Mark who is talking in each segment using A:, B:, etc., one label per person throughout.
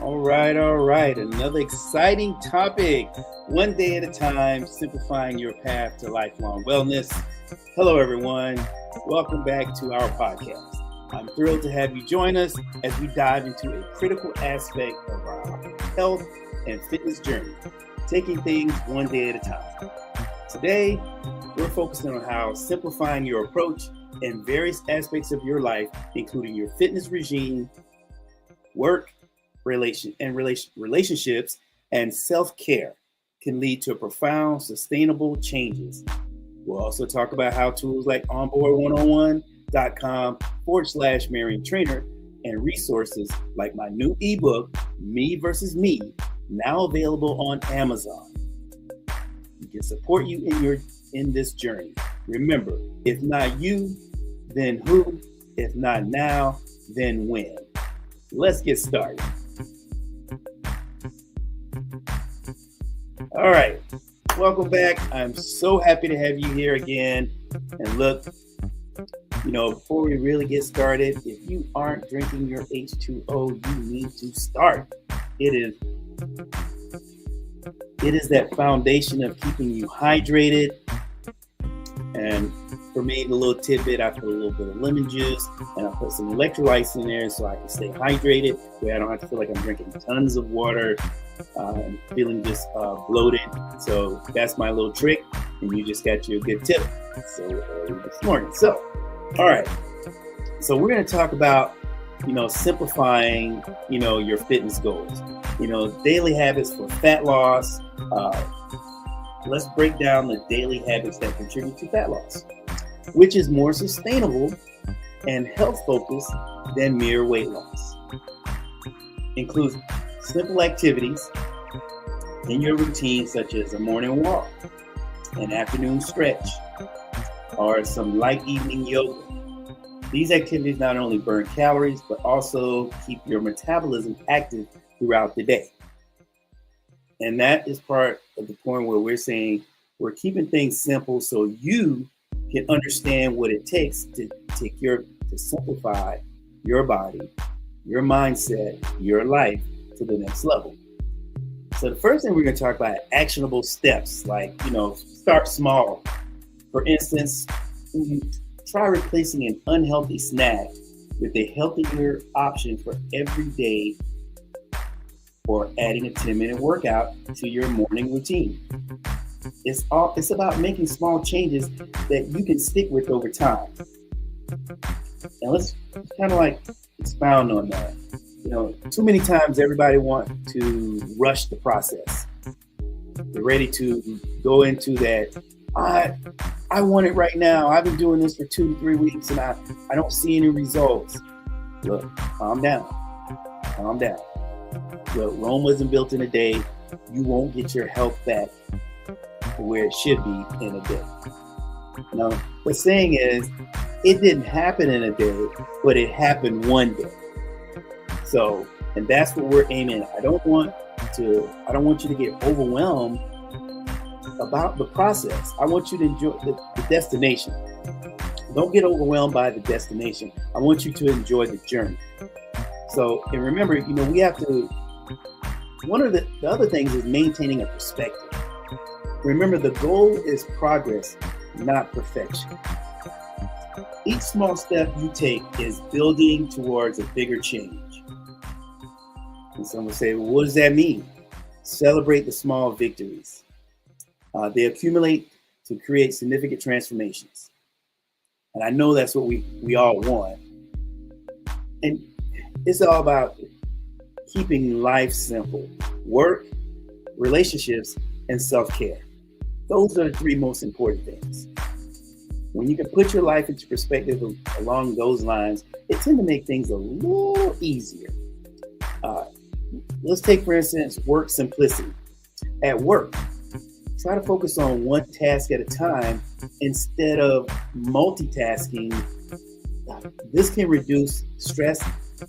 A: All right, all right. Another exciting topic. One day at a time, simplifying your path to lifelong wellness. Hello, everyone. Welcome back to our podcast. I'm thrilled to have you join us as we dive into a critical aspect of our health and fitness journey, taking things one day at a time. Today, we're focusing on how simplifying your approach in various aspects of your life, including your fitness regime, work, relationships, and self-care, can lead to profound, sustainable changes. We'll also talk about how tools like onboard101.com/Marion Trainer and resources like my new ebook, Me versus Me, now available on Amazon. We can support you in this journey. Remember, if not you, then who? If not now, then when? Let's get started. All right, welcome back. I'm so happy to have you here again. And look, before we really get started, if you aren't drinking your H2O, you need to start. It is that foundation of keeping you hydrated. And for me, the little tidbit, I put a little bit of lemon juice and I put some electrolytes in there so I can stay hydrated, where I don't have to feel like I'm drinking tons of water and feeling just bloated. So that's my little trick, and you just got your good tip this morning. So, all right. So we're going to talk about, simplifying, your fitness goals, daily habits for fat loss. Let's break down the daily habits that contribute to fat loss, which is more sustainable and health focused than mere weight loss. Includes simple activities in your routine, such as a morning walk, an afternoon stretch, or some light evening yoga. These activities not only burn calories, but also keep your metabolism active throughout the day. And that is part of the point where we're saying we're keeping things simple so you can understand what it takes to simplify your body, your mindset, your life to the next level. So the first thing we're going to talk about are actionable steps, like, start small. For instance, try replacing an unhealthy snack with a healthier option for every day, or adding a 10-minute workout to your morning routine. It's about making small changes that you can stick with over time. And let's kind of like expound on that. Too many times everybody wants to rush the process. They're ready to go into that. I want it right now. I've been doing this for 2 to 3 weeks and I don't see any results. Look, calm down. Look, Rome wasn't built in a day. You won't get your health back to where it should be in a day. Now, what's saying is, it didn't happen in a day, but it happened one day. So, and that's what we're aiming at. I don't want you to get overwhelmed about the process. I want you to enjoy the destination. Don't get overwhelmed by the destination. I want you to enjoy the journey. So, and remember, we have to, one of the other things is maintaining a perspective. Remember, the goal is progress, not perfection. Each small step you take is building towards a bigger change. And someone say, well, what does that mean? Celebrate the small victories. They accumulate to create significant transformations. And I know that's what we all want. And it's all about keeping life simple: work, relationships, and self-care. Those are the 3 most important things. When you can put your life into perspective along those lines, it tends to make things a little easier. Let's take, for instance, work simplicity. At work, try to focus on one task at a time instead of multitasking. This can reduce stress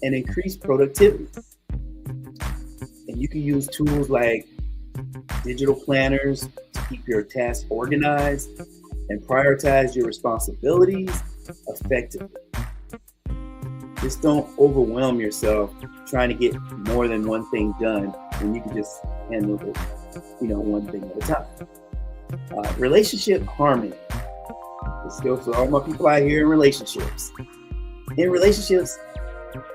A: and increase productivity. And you can use tools like digital planners to keep your tasks organized and prioritize your responsibilities effectively. Just don't overwhelm yourself trying to get more than one thing done when you can just handle it, one thing at a time. Relationship harmony. This goes for all my people out here in relationships. In relationships,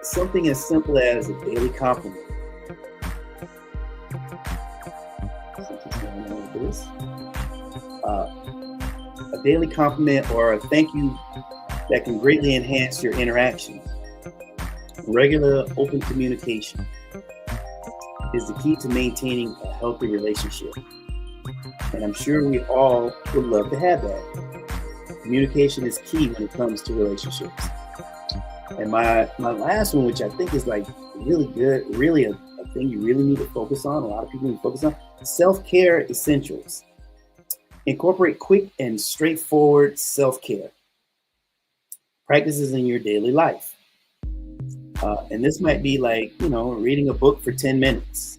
A: something as simple as a daily compliment. Something's going on with this. A daily compliment or a thank you that can greatly enhance your interactions. Regular open communication is the key to maintaining a healthy relationship. And I'm sure we all would love to have that. Communication is key when it comes to relationships. And my last one, which I think is like really good, really a thing you really need to focus on, a lot of people need to focus on, self-care essentials. Incorporate quick and straightforward self-care practices in your daily life. And this might be like, reading a book for 10 minutes,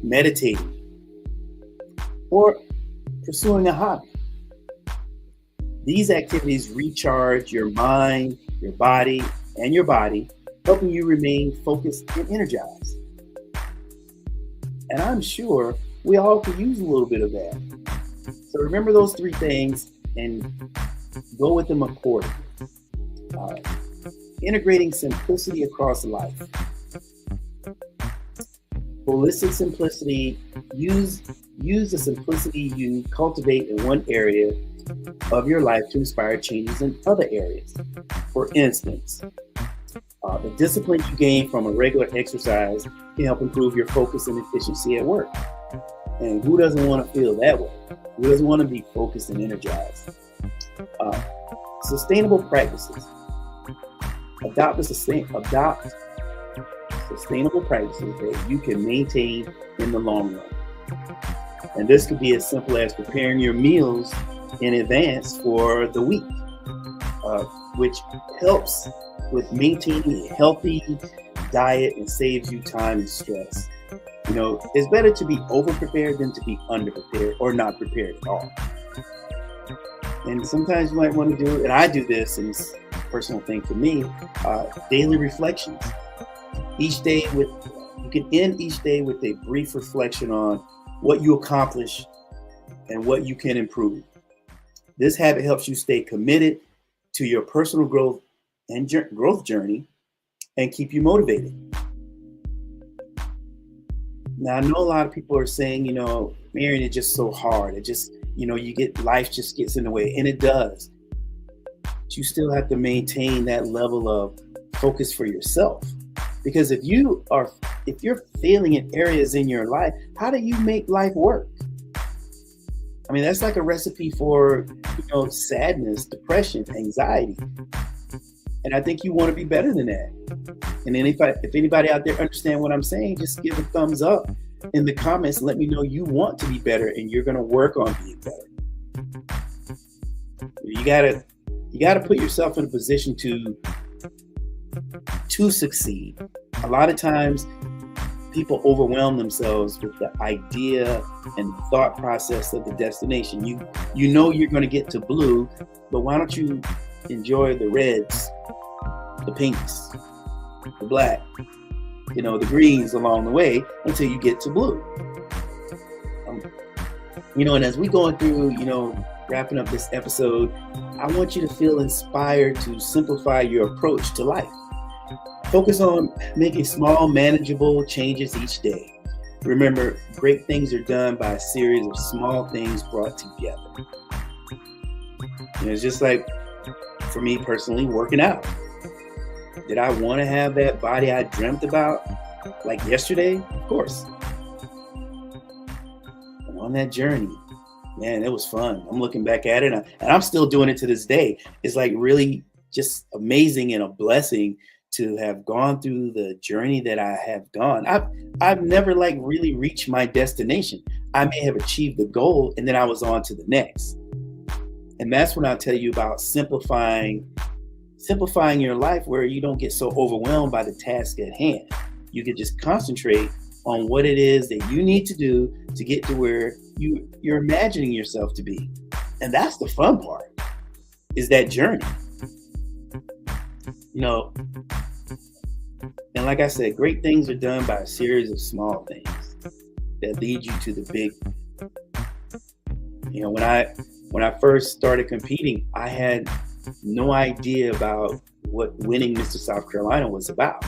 A: meditating, or pursuing a hobby. These activities recharge your mind, your body, helping you remain focused and energized. And I'm sure we all could use a little bit of that. So remember those three things and go with them accordingly. Integrating simplicity across life. Holistic simplicity, use the simplicity you cultivate in one area of your life to inspire changes in other areas. For instance, the discipline you gain from a regular exercise can help improve your focus and efficiency at work. And who doesn't want to feel that way? Who doesn't want to be focused and energized? Sustainable practices. Adopt sustainable practices that you can maintain in the long run. And this could be as simple as preparing your meals in advance for the week, which helps with maintaining a healthy diet and saves you time and stress. It's better to be over-prepared than to be under-prepared or not prepared at all. And sometimes you might want to do, and I do this, and it's a personal thing for me, daily reflections. You can end each day with a brief reflection on what you accomplish and what you can improve. This habit helps you stay committed to your personal growth and growth journey and keep you motivated. Now, I know a lot of people are saying, marrying is just so hard. It just, life just gets in the way, and it does. But you still have to maintain that level of focus for yourself. Because if you're failing in areas in your life, how do you make life work? I mean, that's like a recipe for, sadness, depression, anxiety. And I think you want to be better than that. And then if anybody out there understand what I'm saying, just give a thumbs up in the comments and let me know you want to be better and you're going to work on being better. You gotta put yourself in a position to succeed. A lot of times people overwhelm themselves with the idea and the thought process of the destination. You know you're going to get to blue, but why don't you enjoy the reds, the pinks, the black, the greens along the way until you get to blue. And as we going through, wrapping up this episode, I want you to feel inspired to simplify your approach to life. Focus on making small, manageable changes each day. Remember, great things are done by a series of small things brought together. It's just like, for me personally, working out. Did I want to have that body I dreamt about like yesterday? Of course. And on that journey, man, it was fun. I'm looking back at it and I'm still doing it to this day. It's like really just amazing and a blessing to have gone through the journey that I have gone. I've never really reached my destination. I may have achieved the goal and then I was on to the next. And that's when I'll tell you about simplifying your life where you don't get so overwhelmed by the task at hand. You can just concentrate on what it is that you need to do to get to where you're imagining yourself to be. And that's the fun part, is that journey. You know, and like I said, great things are done by a series of small things that lead you to the big. You know, when I first started competing, I had no idea about what winning Mr. South Carolina was about.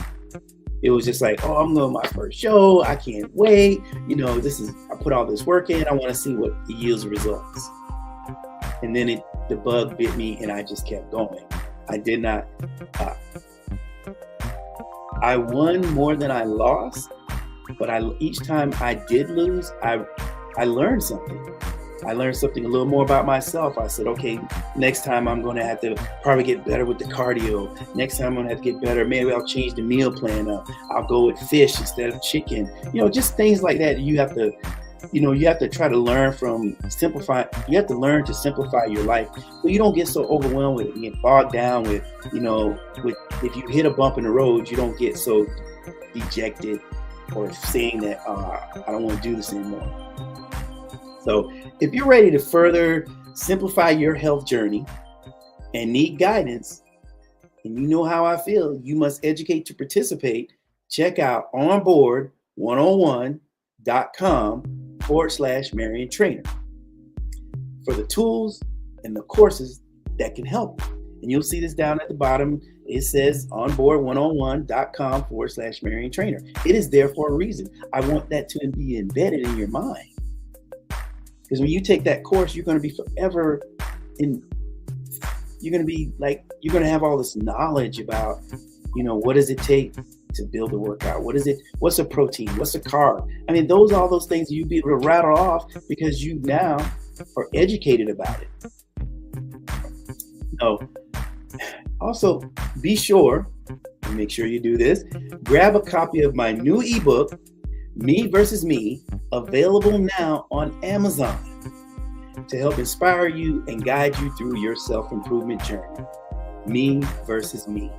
A: It was just like, oh, I'm going to my first show. I can't wait. You know, I put all this work in. I want to see what yields results. And then the bug bit me and I just kept going. I did not, I won more than I lost, but each time I did lose, I learned something. I learned something a little more about myself. I said, okay, next time I'm going to have to probably get better with the cardio. Next time I'm going to have to get better. Maybe I'll change the meal plan up. I'll go with fish instead of chicken. You know, just things like that. You have to try to learn from simplify. You have to learn to simplify your life, so you don't get so overwhelmed with it. You get bogged down with, if you hit a bump in the road, you don't get so dejected or saying that I don't want to do this anymore. So if you're ready to further simplify your health journey and need guidance, and you know how I feel, you must educate to participate. Check out onboard101.com/Marion Trainer for the tools and the courses that can help. And you'll see this down at the bottom. It says onboard101.com/Marion Trainer. It is there for a reason. I want that to be embedded in your mind. Because when you take that course, you're going to be forever you're going to have all this knowledge about, what does it take to build a workout? What's a protein? What's a carb? I mean, all those things you'd be able to rattle off because you now are educated about it. Also, be sure, and make sure you do this, grab a copy of my new ebook, Me versus Me, available now on Amazon, to help inspire you and guide you through your self-improvement journey. Me versus Me.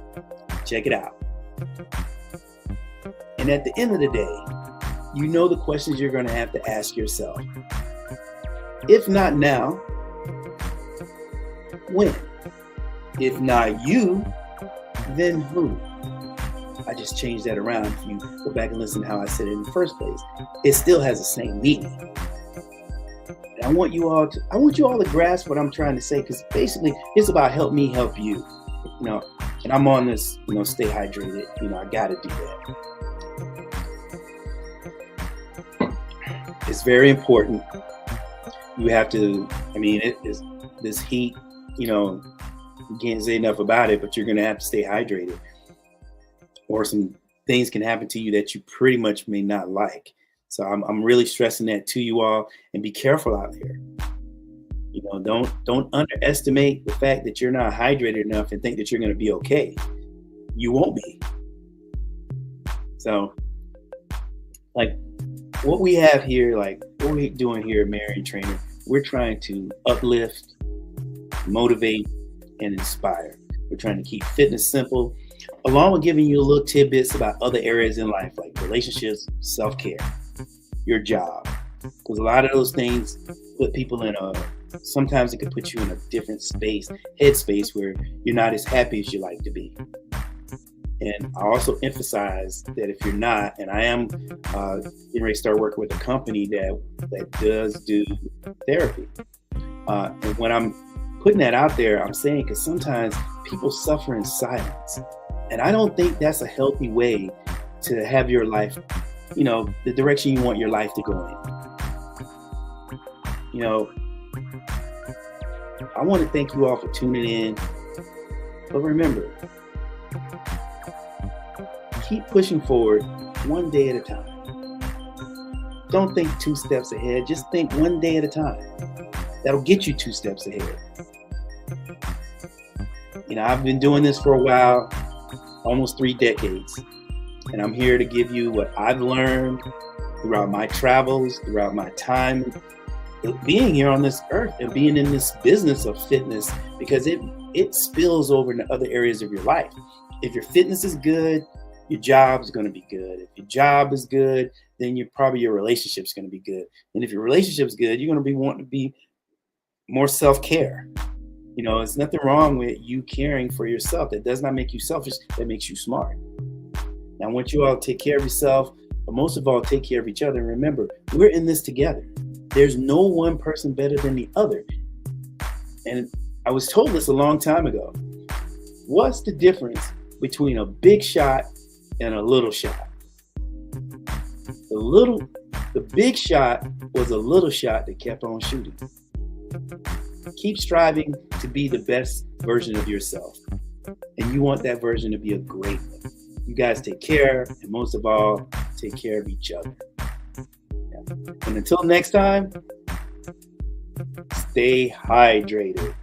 A: Check it out. And at the end of the day, you know the questions you're going to have to ask yourself. If not now, when? If not you, then who? I just changed that around. If you go back and listen to how I said it in the first place, it still has the same meaning. And I want you all to grasp what I'm trying to say, because basically it's about help me help you. And I'm on this, stay hydrated. I got to do that. It's very important. You have to. It is this heat. You can't say enough about it, but you're going to have to stay hydrated, or some things can happen to you that you pretty much may not like. So I'm really stressing that to you all, and be careful out there. Don't underestimate the fact that you're not hydrated enough and think that you're going to be okay. You won't be. So, what we have here, what we're doing here at Marion Trainer, we're trying to uplift, motivate, and inspire. We're trying to keep fitness simple, along with giving you little tidbits about other areas in life, like relationships, self-care, your job. Because a lot of those things put people sometimes it can put you in a different headspace where you're not as happy as you like to be. And I also emphasize that if you're not, and I am getting ready to start working with a company that does do therapy. And when I'm putting that out there, I'm saying, because sometimes people suffer in silence. And I don't think that's a healthy way to have your life, the direction you want your life to go in. I want to thank you all for tuning in. But remember, keep pushing forward one day at a time. Don't think 2 steps ahead. Just think one day at a time. That'll get you 2 steps ahead. I've been doing this for a while, almost 3 decades. And I'm here to give you what I've learned throughout my travels, throughout my time being here on this earth and being in this business of fitness, because it spills over into other areas of your life. If your fitness is good, your job's going to be good. If your job is good, then your relationship's going to be good. And if your relationship's good, you're going to be wanting to be more self-care. You know, there's nothing wrong with you caring for yourself. That does not make you selfish. That makes you smart. Now, I want you all to take care of yourself, but most of all, take care of each other. And remember, we're in this together. There's no one person better than the other. And I was told this a long time ago. What's the difference between a big shot and a little shot? The big shot was a little shot that kept on shooting. Keep striving to be the best version of yourself. And you want that version to be a great one. You guys take care, and most of all, take care of each other. And until next time, stay hydrated.